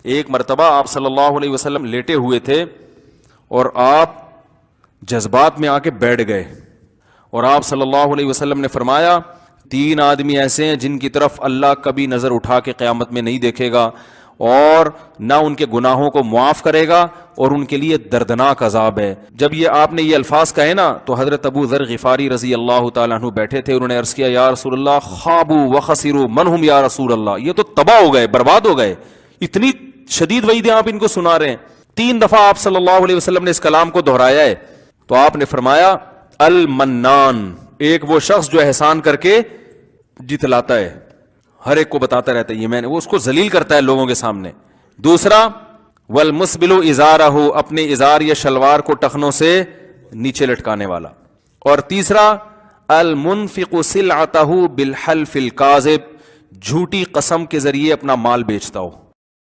एक मरतबा आप सल्लल्लाहु अलैहि वसल्लम लेटे हुए थे और आप जज्बात में आके बैठ गए और आप सल्लल्लाहु अलैहि वसल्लम ने फरमाया, 3 आदमी ऐसे हैं जिनकी तरफ अल्लाह कभी नजर उठा के क़यामत में नहीं देखेगा और ना उनके गुनाहों को मुआफ करेगा और उनके लिए दर्दनाक अजाब है। जब ये आपने ये अल्फाज कहे ना तो हजरत अबू ज़र ग़िफ़ारी रज़ी अल्लाह तआला अन्हु बैठे थे। उन्होंने अर्ज़ किया, या रसूलल्लाह ख़ाबू व ख़सिरू मन हुम या रसूलल्लाह, ये तो तबाह हो गए, बर्बाद हो गए, इतनी शदीद वईदें आप इनको सुना रहे हैं। 3 दफा आप सल्लल्लाहु अलैहि वसल्लम ने इस कलाम को दोहराया है। तो आपने फरमाया, अल मन्नान, एक वो शख्स जो एहसान करके जितलाता है, हर एक को बताता रहता है ये मैंने, वो उसको जलील करता है लोगों के सामने। दूसरा, वल मुस्बिलु इजारहु, अपने इजार या शलवार को टखनों से नीचे लटकाने वाला। और तीसरा, अल मुनफिकु सिलअतहु बिल हल्फिल काज़िब, झूठी कसम के जरिए अपना माल बेचता हो।